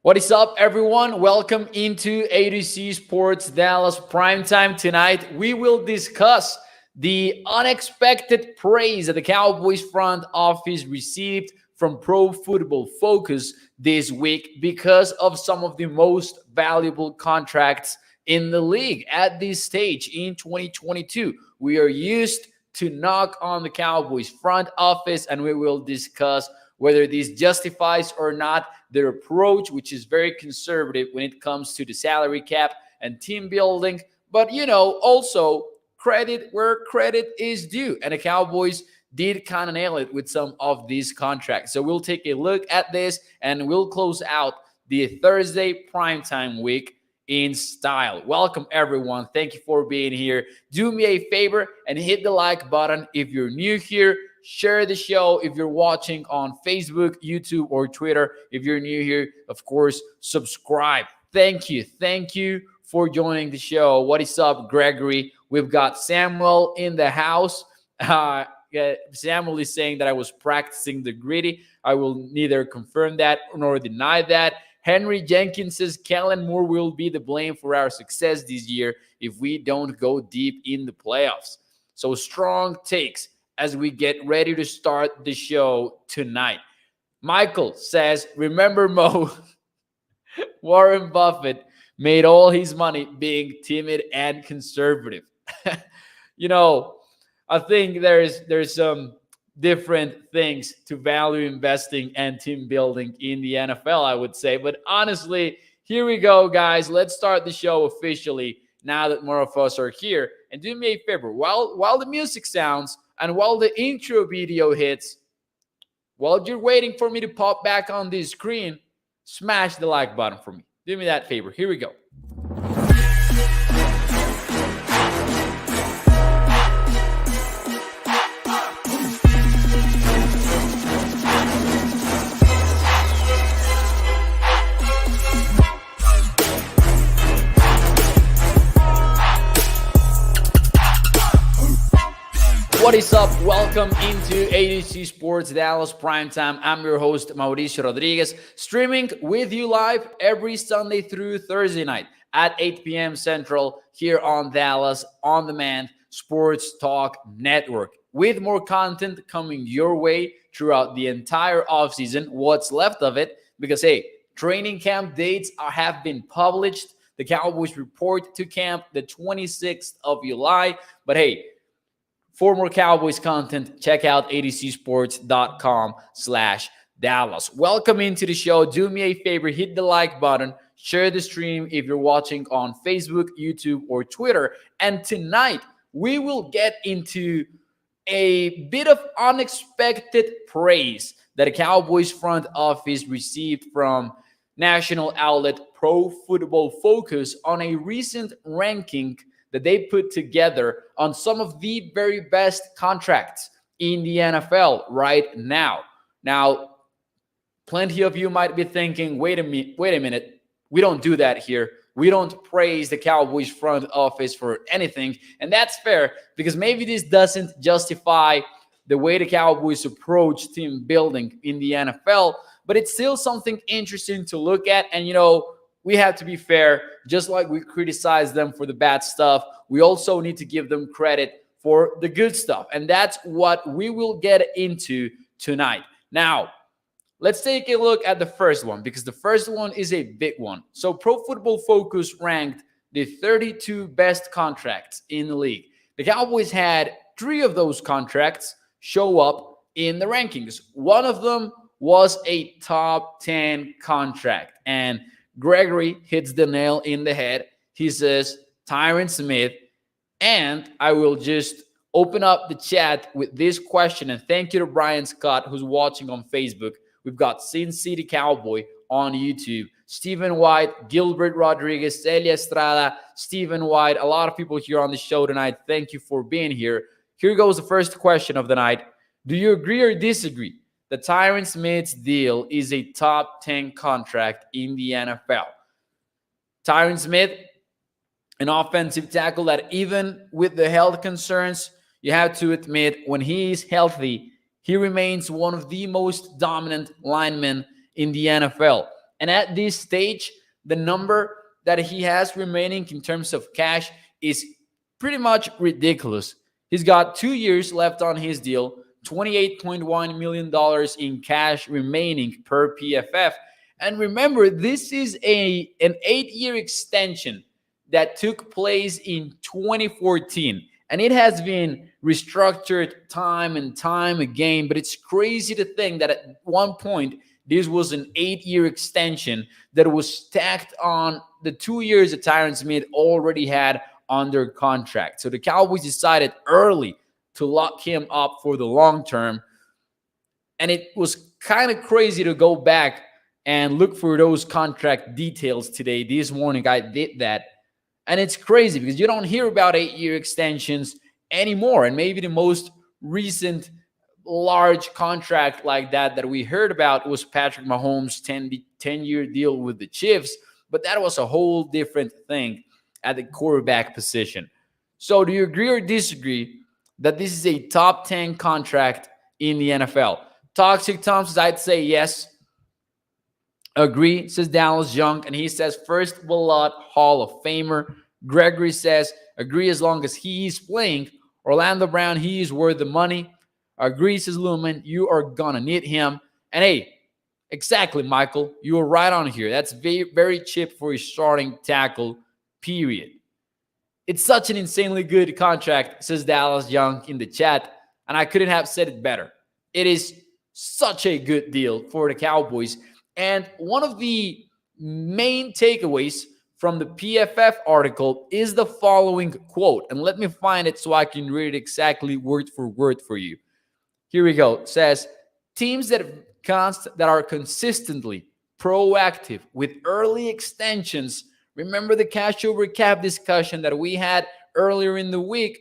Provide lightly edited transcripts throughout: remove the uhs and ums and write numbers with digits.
What is up, everyone? Welcome into A2C Sports Dallas Primetime. Tonight, we will discuss the unexpected praise that the Cowboys front office received from Pro Football Focus this week because of some of the most valuable contracts in the league at this stage in 2022. We are used to knock on the Cowboys front office, and we will discuss whether this justifies or not their approach, which is very conservative when it comes to the salary cap and team building. But, also credit where credit is due. And the Cowboys did kind of nail it with some of these contracts. So we'll take a look at this and we'll close out the Thursday primetime week in style. Welcome, everyone. Thank you for being here. Do me a favor and hit the like button if you're new here. Share the show if you're watching on Facebook, YouTube, or Twitter. If you're new here, of course, subscribe. Thank you. Thank you for joining the show. What is up, Gregory? We've got Samuel in the house. Samuel is saying that I was practicing the gritty. I will neither confirm that nor deny that. Henry Jenkins says Kellen Moore will be the blame for our success this year if we don't go deep in the playoffs. So strong takes as we get ready to start the show tonight. Michael says, remember Mo, Warren Buffett made all his money being timid and conservative. I think there's some different things to value investing and team building in the NFL, I would say. But honestly, here we go, guys. Let's start the show officially now that more of us are here. And do me a favor, while the music sounds and while the intro video hits, while you're waiting for me to pop back on this screen, smash the like button for me. Do me that favor. Here we go. What is up? Welcome into A2C Sports Dallas Primetime. I'm your host, Mauricio Rodriguez, streaming with you live every Sunday through Thursday night at 8 p.m. Central here on Dallas On Demand Sports Talk Network, with more content coming your way throughout the entire offseason, what's left of it, because, hey, training camp dates have been published. The Cowboys report to camp the 26th of July, but hey, for more Cowboys content, check out adcsports.com/Dallas. Welcome into the show. Do me a favor, hit the like button, share the stream if you're watching on Facebook, YouTube, or Twitter. And tonight, we will get into a bit of unexpected praise that a Cowboys front office received from national outlet Pro Football Focus on a recent ranking that they put together on some of the very best contracts in the NFL right now. Now, plenty of you might be thinking, wait a minute, we don't do that here. We don't praise the Cowboys front office for anything. And that's fair, because maybe this doesn't justify the way the Cowboys approach team building in the NFL, but it's still something interesting to look at. And, we have to be fair. Just like we criticize them for the bad stuff, we also need to give them credit for the good stuff. And that's what we will get into tonight. Now, let's take a look at the first one, because the first one is a big one. So Pro Football Focus ranked the 32 best contracts in the league. The Cowboys had 3 of those contracts show up in the rankings. One of them was a top 10 contract, and Gregory hits the nail in the head. He says Tyron Smith. And I will just open up the chat with this question. And thank you to Brian Scott, who's watching on Facebook. We've got Sin City Cowboy on YouTube, Stephen White, Gilbert Rodriguez, Celia Estrada, Stephen White. A lot of people here on the show tonight. Thank you for being here. Here goes the first question of the night. Do you agree or disagree that Tyron Smith's deal is a top 10 contract in the NFL? Tyron Smith, an offensive tackle that even with the health concerns, you have to admit, when he is healthy, he remains one of the most dominant linemen in the NFL. And at this stage, the number that he has remaining in terms of cash is pretty much ridiculous. He's got 2 years left on his deal, $28.1 million in cash remaining per PFF. And remember, this is an 8-year extension that took place in 2014. And it has been restructured time and time again. But it's crazy to think that at one point, this was an 8-year extension that was stacked on the 2 years that Tyron Smith already had under contract. So the Cowboys decided early to lock him up for the long term. And it was kind of crazy to go back and look for those contract details today. This morning, I did that. And it's crazy because you don't hear about 8-year extensions anymore. And maybe the most recent large contract like that we heard about was Patrick Mahomes' 10-year deal with the Chiefs. But that was a whole different thing at the quarterback position. So do you agree or disagree that this is a top 10 contract in the NFL? Toxic Tom says, I'd say yes. Agree, says Dallas Young. And he says, first ballot Hall of Famer. Gregory says, agree as long as he is playing. Orlando Brown, he is worth the money. Agree, says Lumen. You are going to need him. And hey, exactly, Michael. You were right on here. That's very, very cheap for a starting tackle, period. It's such an insanely good contract, says Dallas Young in the chat. And I couldn't have said it better. It is such a good deal for the Cowboys. And one of the main takeaways from the PFF article is the following quote. And let me find it so I can read it exactly word for word for you. Here we go. It says, teams that are consistently proactive with early extensions. Remember the cash over cap discussion that we had earlier in the week?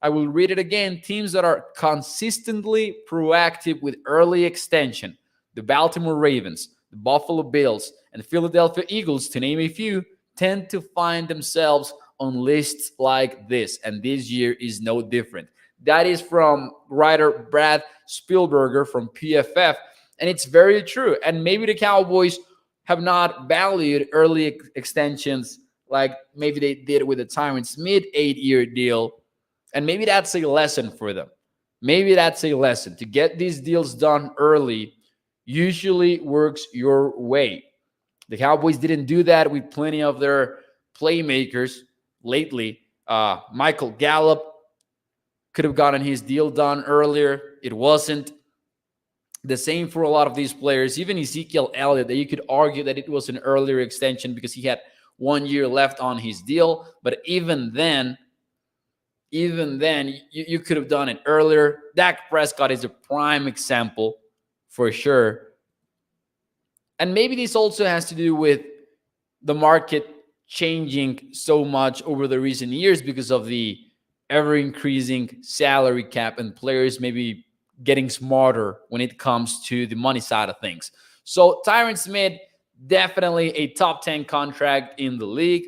I will read it again. Teams that are consistently proactive with early extension. The Baltimore Ravens, the Buffalo Bills, and the Philadelphia Eagles, to name a few, tend to find themselves on lists like this. And this year is no different. That is from writer Brad Spielberger from PFF. And it's very true. And maybe the Cowboys have not valued early extensions like maybe they did with the Tyron Smith 8-year deal. And maybe that's a lesson for them. Maybe that's a lesson. To get these deals done early usually works your way. The Cowboys didn't do that with plenty of their playmakers lately. Michael Gallup could have gotten his deal done earlier. It wasn't. The same for a lot of these players. Even Ezekiel Elliott, that you could argue that it was an earlier extension because he had 1 year left on his deal. But even then, you could have done it earlier. Dak Prescott is a prime example for sure. And maybe this also has to do with the market changing so much over the recent years because of the ever-increasing salary cap and players maybe getting smarter when it comes to the money side of things. So Tyron Smith, definitely a top 10 contract in the league.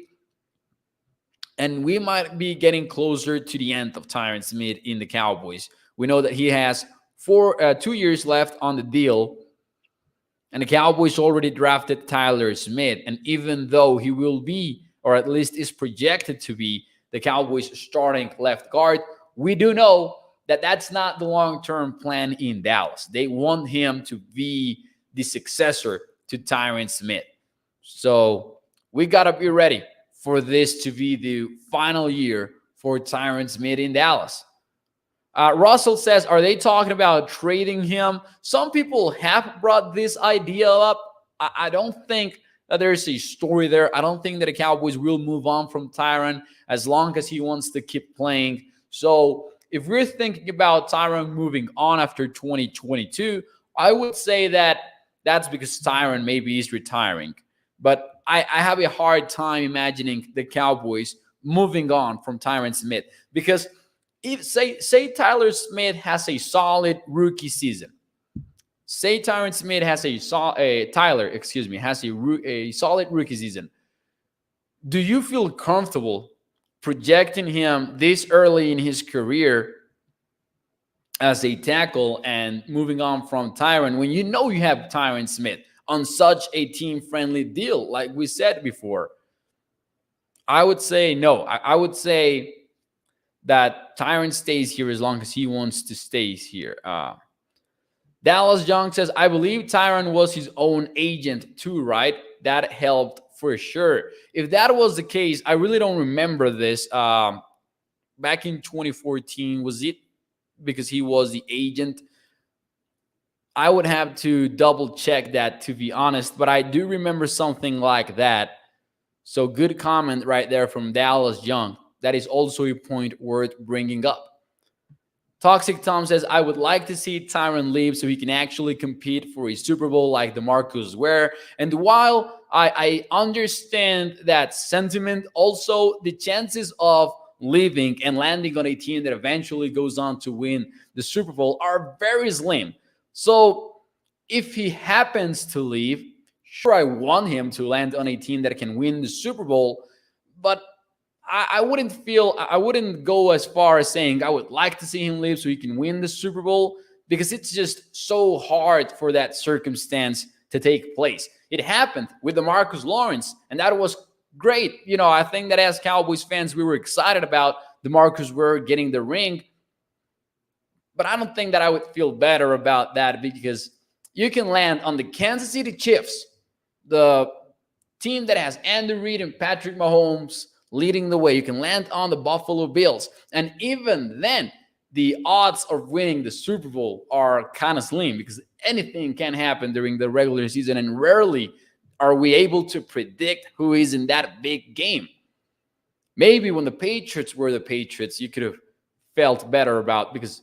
And we might be getting closer to the end of Tyron Smith in the Cowboys. We know that he has 2 years left on the deal. And the Cowboys already drafted Tyler Smith. And even though he will be, or at least is projected to be, the Cowboys starting left guard, we do know that that's not the long-term plan in Dallas. They want him to be the successor to Tyron Smith. So we got to be ready for this to be the final year for Tyron Smith in Dallas. Russell says, are they talking about trading him? Some people have brought this idea up. I don't think that there's a story there. I don't think that the Cowboys will move on from Tyron as long as he wants to keep playing. So if we're thinking about Tyron moving on after 2022, I would say that that's because Tyron maybe is retiring. But I have a hard time imagining the Cowboys moving on from Tyron Smith because if say Tyler Smith has a solid rookie season. Say Tyron Smith has a solid rookie season. Do you feel comfortable projecting him this early in his career as a tackle and moving on from Tyron when you know you have Tyron Smith on such a team-friendly deal, like we said before? I would say no. I would say that Tyron stays here as long as he wants to stay here. Dallas Young says, I believe Tyron was his own agent too, right? That helped for sure. If that was the case, I really don't remember this. Back in 2014, was it because he was the agent? I would have to double check that, to be honest, but I do remember something like that. So good comment right there from Dallas Young. That is also a point worth bringing up. Toxic Tom says, I would like to see Tyron leave so he can actually compete for a Super Bowl like DeMarcus Ware. And while I understand that sentiment, also the chances of leaving and landing on a team that eventually goes on to win the Super Bowl are very slim. So if he happens to leave, sure, I want him to land on a team that can win the Super Bowl, but I wouldn't go as far as saying I would like to see him leave so he can win the Super Bowl, because it's just so hard for that circumstance to take place. It happened with DeMarcus Lawrence, and that was great. I think that as Cowboys fans, we were excited about DeMarcus Ware getting the ring, but I don't think that I would feel better about that, because you can land on the Kansas City Chiefs, the team that has Andy Reid and Patrick Mahomes leading the way. You can land on the Buffalo Bills. And even then, the odds of winning the Super Bowl are kind of slim, because anything can happen during the regular season, and rarely are we able to predict who is in that big game. Maybe when the Patriots were the Patriots, you could have felt better about, because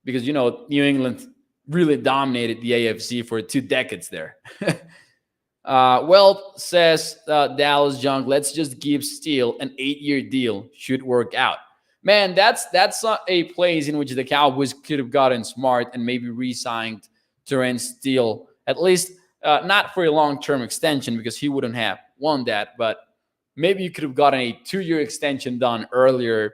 New England really dominated the AFC for 2 decades there. Says Dallas Young, let's just give Steele an 8-year deal. Should work out. Man, that's a place in which the Cowboys could have gotten smart and maybe re-signed Tyron Steele, at least not for a long-term extension, because he wouldn't have won that, but maybe you could have gotten a 2-year extension done earlier.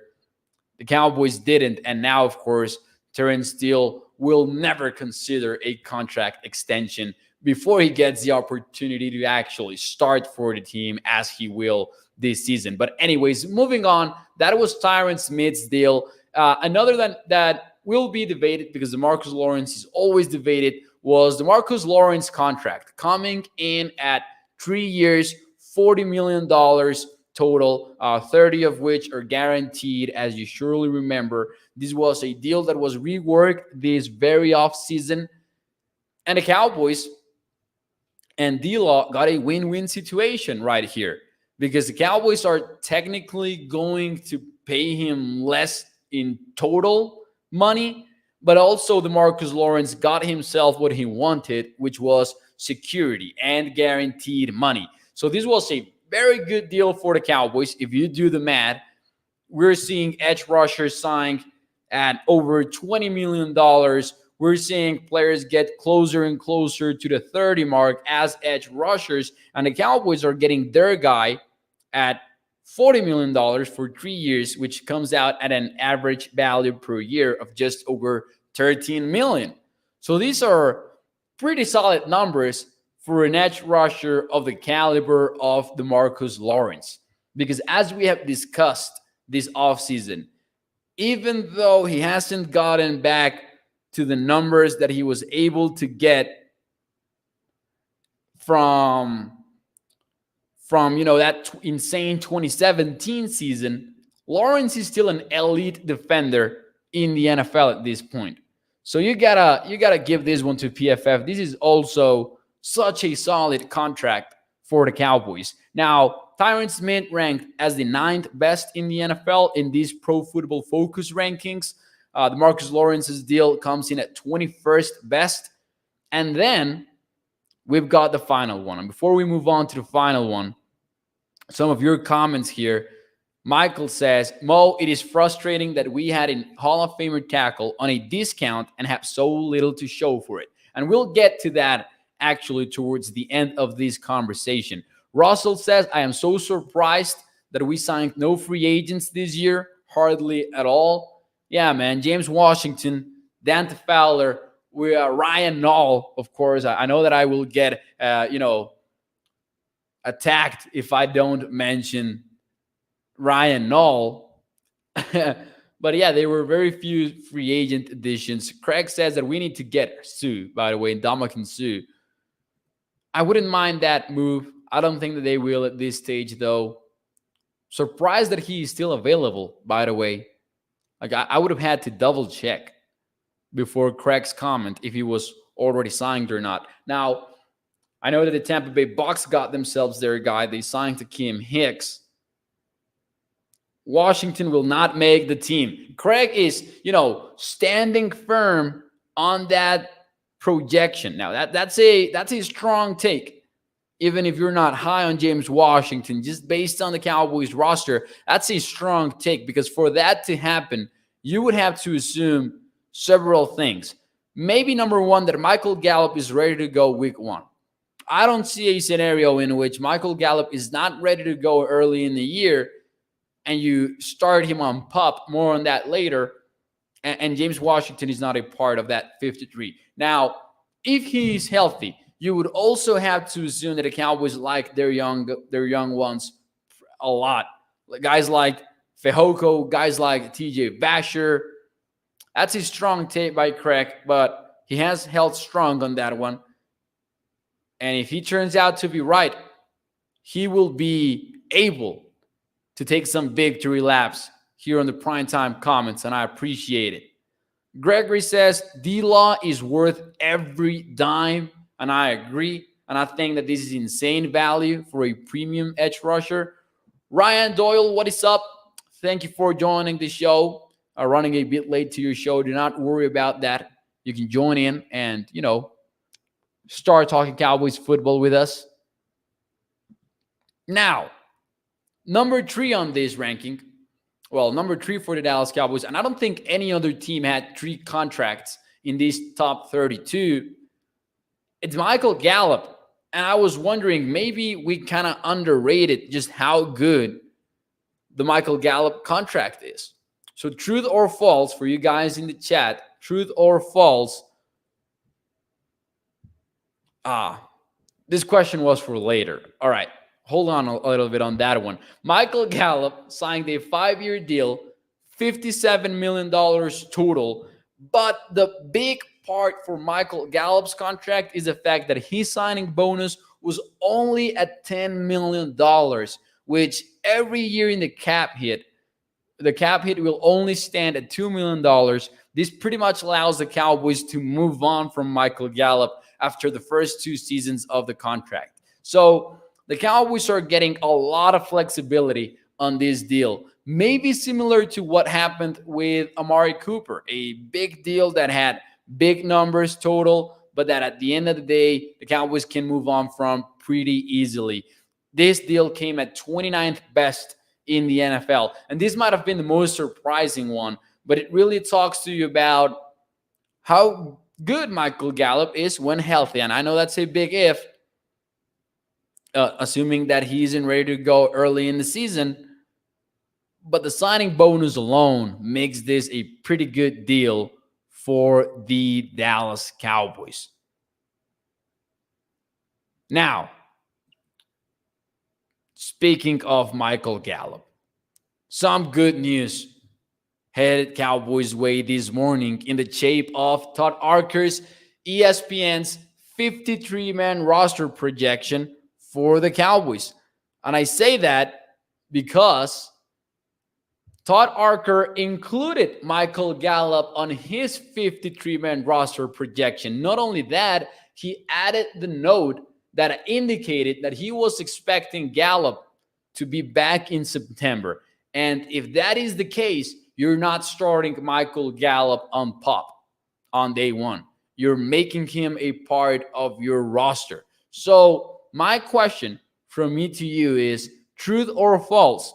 The Cowboys didn't, and now, of course, Tyron Steele will never consider a contract extension before he gets the opportunity to actually start for the team, as he will this season. But anyways, moving on, that was Tyron Smith's deal. Another that will be debated, because DeMarcus Lawrence is always debated, was DeMarcus Lawrence contract coming in at 3 years, $40 million total, 30 of which are guaranteed, as you surely remember. This was a deal that was reworked this very offseason, and the Cowboys and D-Law got a win-win situation right here, because the Cowboys are technically going to pay him less in total money, but also DeMarcus Lawrence got himself what he wanted, which was security and guaranteed money. So this was a very good deal for the Cowboys. If you do the math, we're seeing edge rushers signed at over $20 million. We're seeing players get closer and closer to the 30 mark as edge rushers, and the Cowboys are getting their guy at $40 million for 3 years, which comes out at an average value per year of just over $13 million. So these are pretty solid numbers for an edge rusher of the caliber of DeMarcus Lawrence, because as we have discussed this offseason, even though he hasn't gotten back to the numbers that he was able to get from that insane 2017 season, Lawrence is still an elite defender in the NFL at this point. So you gotta give this one to PFF. This is also such a solid contract for the Cowboys. Now, Tyron Smith ranked as the 9th best in the NFL in these Pro Football Focus rankings. DeMarcus Lawrence's deal comes in at 21st best. And then we've got the final one. And before we move on to the final one, some of your comments here. Michael says, Mo, it is frustrating that we had a Hall of Famer tackle on a discount and have so little to show for it. And we'll get to that actually towards the end of this conversation. Russell says, I am so surprised that we signed no free agents this year. Hardly at all. Yeah, man. James Washington, Dante Fowler, with Ryan Nall, of course. I know that I will get, attacked if I don't mention Ryan Nall. But yeah, there were very few free agent additions. Craig says that we need to get Sue, by the way, Ndamukong Suh. I wouldn't mind that move. I don't think that they will at this stage, though. Surprised that he is still available, by the way. Like, I would have had to double check before Craig's comment if he was already signed or not. Now, I know that the Tampa Bay Bucks got themselves their guy. They signed to Kim Hicks. Washington will not make the team. Craig is, standing firm on that projection. Now, that's a strong take. Even if you're not high on James Washington, just based on the Cowboys roster, that's a strong take, because for that to happen, you would have to assume several things. Maybe number one, that Michael Gallup is ready to go week 1. I don't see a scenario in which Michael Gallup is not ready to go early in the year and you start him on PUP. More on that later. And James Washington is not a part of that 53. Now, if he's healthy, you would also have to assume that the Cowboys like their young ones a lot. Guys like Fehoko, guys like TJ Vasher. That's a strong take by Craig, but he has held strong on that one. And if he turns out to be right, he will be able to take some victory laps here on the Primetime Comments, and I appreciate it. Gregory says, D-Law is worth every dime, and I agree. And I think that this is insane value for a premium edge rusher. Ryan Doyle, what is up? Thank you for joining the show. Running a bit late to your show. Do not worry about that. You can join in and, start talking Cowboys football with us. Now, number 3 on this ranking. Well, number 3 for the Dallas Cowboys. And I don't think any other team had 3 contracts in this top 32. It's Michael Gallup. And I was wondering, maybe we kind of underrated just how good the Michael Gallup contract is. So truth or false for you guys in the chat, truth or false? This question was for later. All right, hold on a little bit on that one. Michael Gallup signed a 5-year deal, $57 million total. But the big part for Michael Gallup's contract is the fact that his signing bonus was only at $10 million, which every year in the cap hit will only stand at $2 million. This pretty much allows the Cowboys to move on from Michael Gallup after the first 2 seasons of the contract. So the Cowboys are getting a lot of flexibility on this deal. Maybe similar to what happened with Amari Cooper, a big deal that had big numbers total, but that at the end of the day, the Cowboys can move on from pretty easily. This deal came at 29th best in the NFL. And this might have been the most surprising one, but it really talks to you about how good Michael Gallup is when healthy. And I know that's a big if, assuming that he isn't ready to go early in the season. But the signing bonus alone makes this a pretty good deal for the Dallas Cowboys. Now, speaking of Michael Gallup, some good news headed Cowboys' way this morning in the shape of Todd Arker's ESPN's 53-man roster projection for the Cowboys. And I say that because Todd Arker included Michael Gallup on his 53-man roster projection. Not only that, he added the note that indicated that he was expecting Gallup to be back in September. And if that is the case, you're not starting Michael Gallup on PUP on day 1. You're making him a part of your roster. So my question from me to you is, truth or false?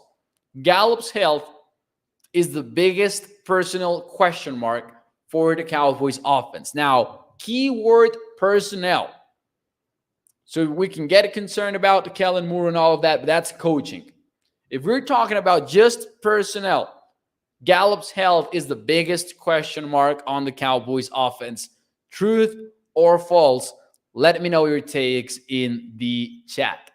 Gallup's health is the biggest personal question mark for the Cowboys offense. Now, keyword personnel. So we can get concerned about the Kellen Moore and all of that, but that's coaching. If we're talking about just personnel, Gallup's health is the biggest question mark on the Cowboys offense. Truth or false? Let me know your takes in the chat.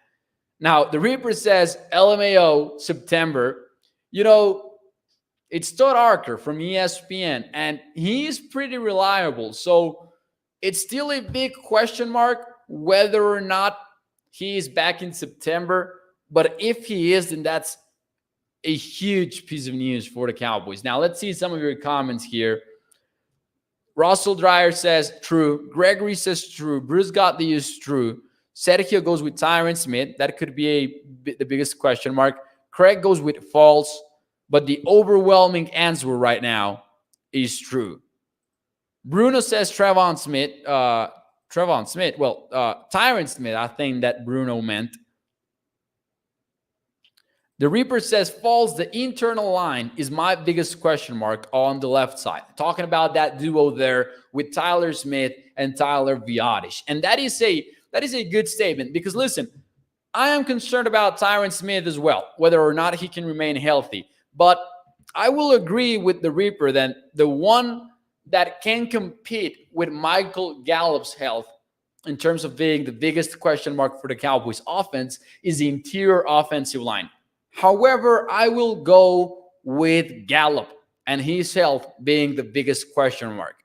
Now, the Reaper says LMAO September. You know, it's Todd Archer from ESPN, and he's pretty reliable. So it's still a big question mark whether or not he is back in September. But if he is, then that's a huge piece of news for the Cowboys. Now, let's see some of your comments here. Russell Dreyer says true. Gregory says true. Bruce got the use true. Sergio goes with Tyron Smith. That could be the biggest question mark. Craig goes with false. But the overwhelming answer right now is true. Bruno says Tyron Smith. Tyron Smith, I think that Bruno meant. The Reaper says false. The internal line is my biggest question mark on the left side. Talking about that duo there with Tyler Smith and Tyler Viadish. And that is a good statement because, listen, I am concerned about Tyron Smith as well, whether or not he can remain healthy. But I will agree with the Reaper that the one that can compete with Michael Gallup's health in terms of being the biggest question mark for the Cowboys offense is the interior offensive line. However, I will go with Gallup and his health being the biggest question mark.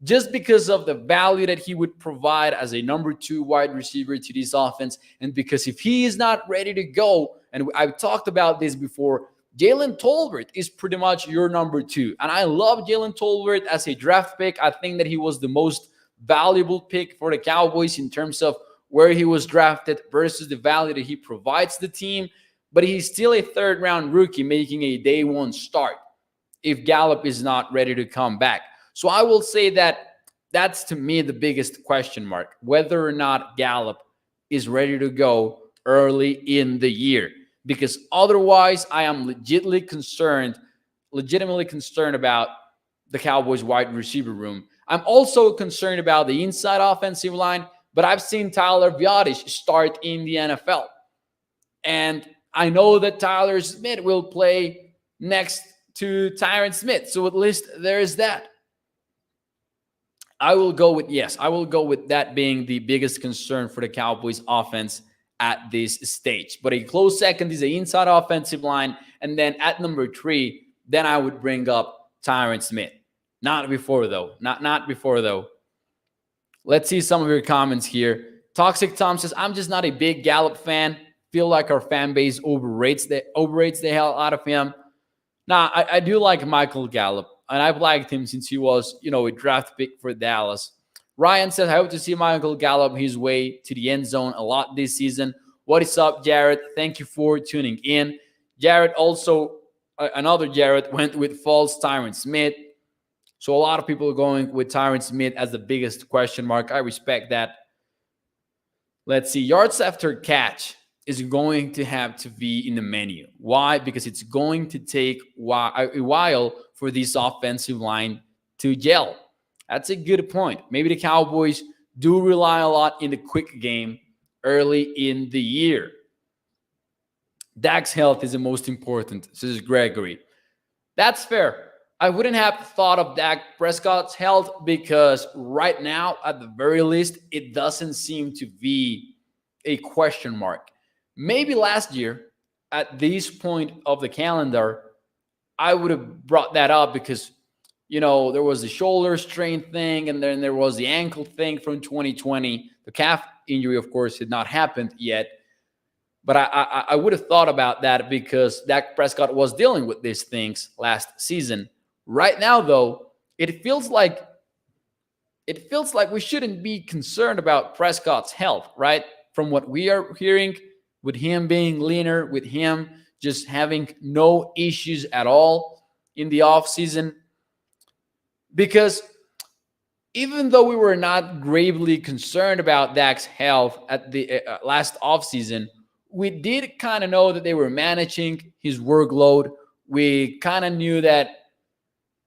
Just because of the value that he would provide as a number 2 wide receiver to this offense, and because if he is not ready to go, and I've talked about this before, Jalen Tolbert is pretty much your number 2. And I love Jalen Tolbert as a draft pick. I think that he was the most valuable pick for the Cowboys in terms of where he was drafted versus the value that he provides the team. But he's still a third-round rookie making a day 1 start if Gallup is not ready to come back. So I will say that that's, to me, the biggest question mark, whether or not Gallup is ready to go early in the year. Because otherwise, I am legitimately concerned about the Cowboys wide receiver room. I'm also concerned about the inside offensive line, but I've seen Tyler Viadish start in the NFL. And I know that Tyler Smith will play next to Tyron Smith. So at least there's that. I will go with that being the biggest concern for the Cowboys offense at this stage. But a close second is the inside offensive line. And then at number 3, then I would bring up Tyron Smith. Not before, though. Not before, though. Let's see some of your comments here. Toxic Tom says, I'm just not a big Gallup fan. Feel like our fan base overrates the hell out of him. Nah, I do like Michael Gallup. And I've liked him since he was, a draft pick for Dallas. Ryan says, I hope to see Michael Gallup his way to the end zone a lot this season. What is up, Jared? Thank you for tuning in. Jared also, another Jared, went with false Tyron Smith. So a lot of people are going with Tyron Smith as the biggest question mark. I respect that. Let's see. Yards after catch is going to have to be in the menu. Why? Because it's going to take a while for this offensive line to gel. That's a good point. Maybe the Cowboys do rely a lot in the quick game early in the year. Dak's health is the most important, says Gregory. That's fair. I wouldn't have thought of Dak Prescott's health because right now, at the very least, it doesn't seem to be a question mark. Maybe last year, at this point of the calendar, I would have brought that up because, there was the shoulder strain thing, and then there was the ankle thing from 2020. The calf injury, of course, had not happened yet. But I would have thought about that because Dak Prescott was dealing with these things last season. Right now, though, it feels like we shouldn't be concerned about Prescott's health, right? From what we are hearing, with him being leaner, with him just having no issues at all in the offseason. Because even though we were not gravely concerned about Dak's health at the last offseason, we did kind of know that they were managing his workload. We kind of knew that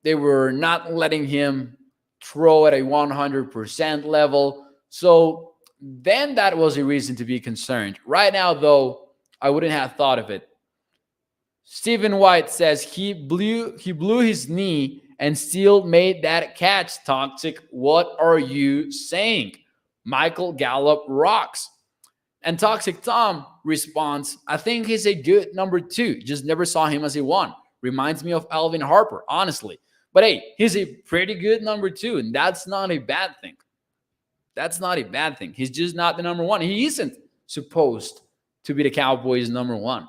they were not letting him throw at a 100% level. So then that was a reason to be concerned. Right now, though, I wouldn't have thought of it. Stephen White says he blew his knee and still made that catch. Toxic, what are you saying? Michael Gallup rocks. And Toxic Tom responds, I think he's a good number 2. Just never saw him as a 1. Reminds me of Alvin Harper, honestly. But hey, he's a pretty good number 2, and that's not a bad thing. That's not a bad thing. He's just not the number 1. He isn't supposed to be the Cowboys' number 1.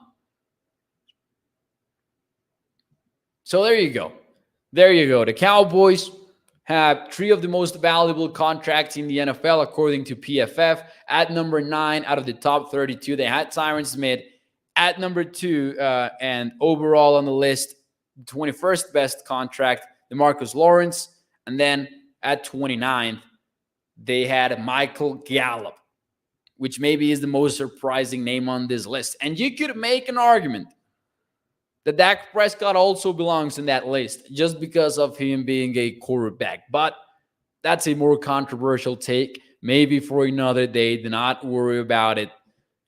So there you go. There you go. The Cowboys have 3 of the most valuable contracts in the NFL, according to PFF. At number 9 out of the top 32, they had Tyron Smith. At number 2, and overall on the list, 21st best contract, DeMarcus Lawrence. And then at 29th, they had Michael Gallup, which maybe is the most surprising name on this list. And you could make an argument that Dak Prescott also belongs in that list just because of him being a quarterback. But that's a more controversial take. Maybe for another day. Do not worry about it.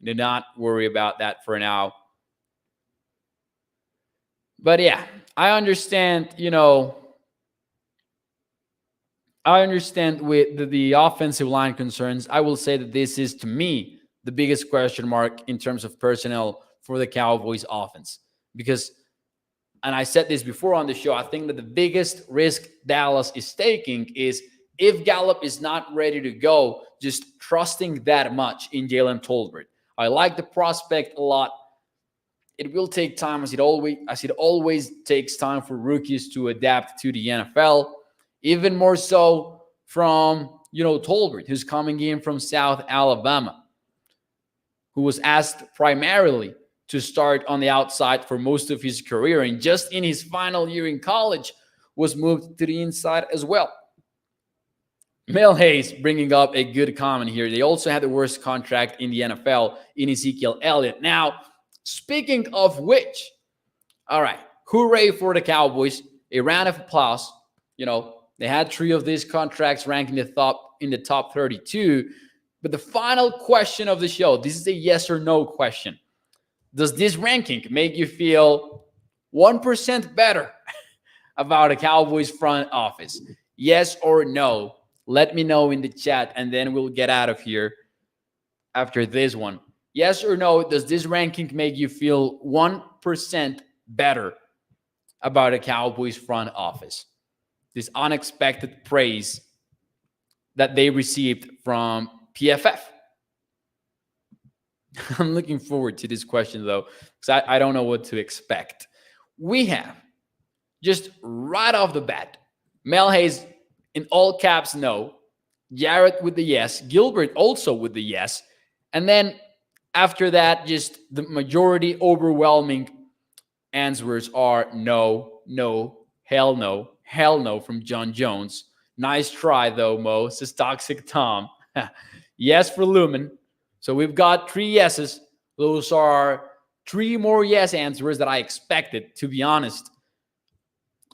Do not worry about that for now. But yeah, I understand, I understand with the offensive line concerns. I will say that this is, to me, the biggest question mark in terms of personnel for the Cowboys offense. Because, and I said this before on the show, I think that the biggest risk Dallas is taking is if Gallup is not ready to go, just trusting that much in Jalen Tolbert. I like the prospect a lot. It will take time, as it always takes time for rookies to adapt to the NFL. Even more so from, Tolbert, who's coming in from South Alabama, who was asked primarily to start on the outside for most of his career, and just in his final year in college was moved to the inside as well. Mel Hayes bringing up a good comment here. They also had the worst contract in the NFL in Ezekiel Elliott. Now, speaking of which, all right, hooray for the Cowboys. A round of applause. They had 3 of these contracts ranked in the top 32. But the final question of the show, this is a yes or no question. Does this ranking make you feel 1% better about the Cowboys front office? Yes or no? Let me know in the chat, and then we'll get out of here after this one. Yes or no, does this ranking make you feel 1% better about the Cowboys front office? This unexpected praise that they received from PFF. I'm looking forward to this question, though, because I don't know what to expect. We have, just right off the bat, Mel Hayes in all caps, no. Jarrett with the yes. Gilbert also with the yes. And then after that, just the majority overwhelming answers are no, no, hell no from John Jones. Nice try, though, Mo, says Toxic Tom. Yes for Lumen. So we've got 3 yeses. Those are 3 more yes answers that I expected, to be honest.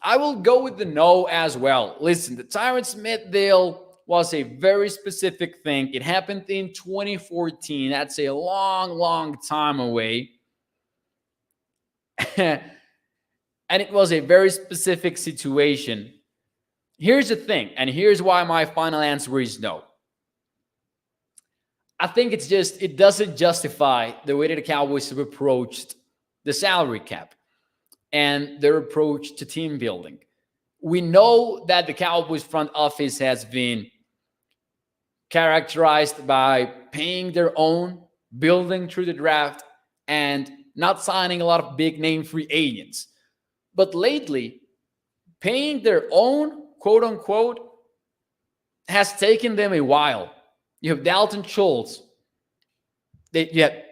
I will go with the no as well. Listen, the Tyron Smith deal was a very specific thing. It happened in 2014. That's a long, long time away. And it was a very specific situation. Here's the thing, and here's why my final answer is no. I think it doesn't justify the way that the Cowboys have approached the salary cap and their approach to team building. We know that the Cowboys front office has been characterized by paying their own, building through the draft, and not signing a lot of big name free agents. But lately, paying their own, quote unquote, has taken them a while. You have Dalton Schultz. You had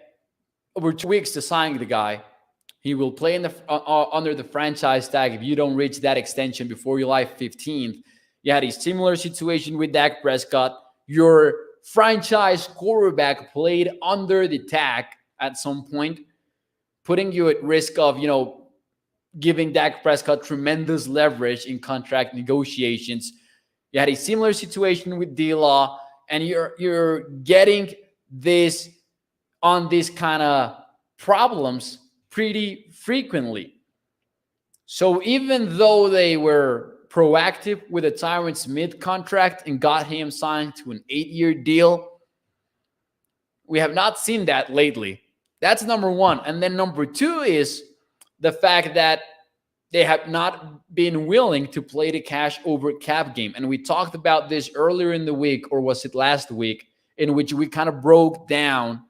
over 2 weeks to sign the guy. He will play under the franchise tag if you don't reach that extension before July 15th. You had a similar situation with Dak Prescott. Your franchise quarterback played under the tag at some point, putting you at risk of, giving Dak Prescott tremendous leverage in contract negotiations. You had a similar situation with D-Law, and you're getting this on these kind of problems pretty frequently. So even though they were proactive with a Tyron Smith contract and got him signed to an 8-year deal. We have not seen that lately. That's number one. And then number two is the fact that they have not been willing to play the cash over cap game. And we talked about this earlier in the week, or was it last week, in which we kind of broke down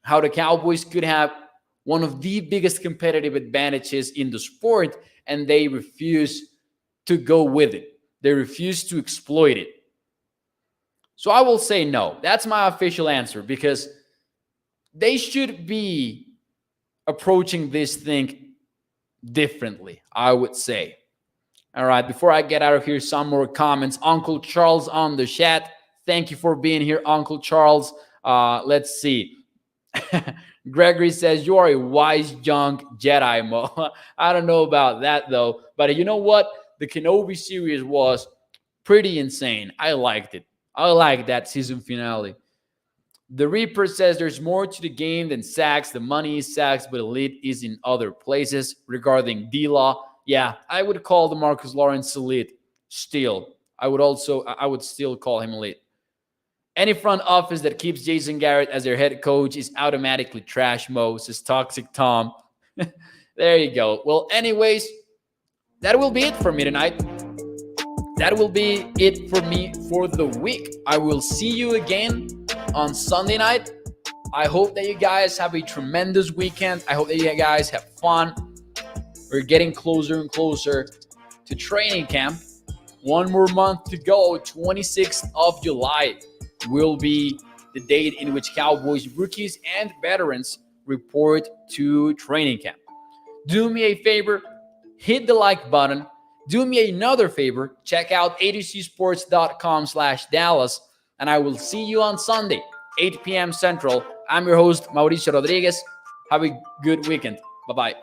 how the Cowboys could have one of the biggest competitive advantages in the sport, and they refuse to go with it. They refuse to exploit it. So I will say no. That's my official answer, because they should be approaching this thing differently, I would say. All right, before I get out of here, some more comments. Uncle Charles on the chat. Thank you for being here, Uncle Charles. Let's see. Gregory says, you are a wise young Jedi, Mo. I don't know about that, though. But you know what? The Kenobi series was pretty insane. I liked it. I like that season finale. The Reaper says there's more to the game than sacks. The money is sacks, but elite is in other places. Regarding D-Law, yeah, I would call DeMarcus Lawrence elite still. I would still call him elite. Any front office that keeps Jason Garrett as their head coach is automatically trash, Mo, says Toxic Tom. There you go. Well, anyways, that will be it for me tonight. That will be it for me for the week. I will see you again on Sunday night. I hope that you guys have a tremendous weekend. I hope that you guys have fun. We're getting closer and closer to training camp. One more month to go. 26th of July will be the date in which Cowboys rookies and veterans report to training camp. Do me a favor, hit the like button. Do me another favor, check out atcsports.com/Dallas, and I will see you on Sunday, 8 p.m. Central. I'm your host, Mauricio Rodriguez. Have a good weekend. Bye-bye.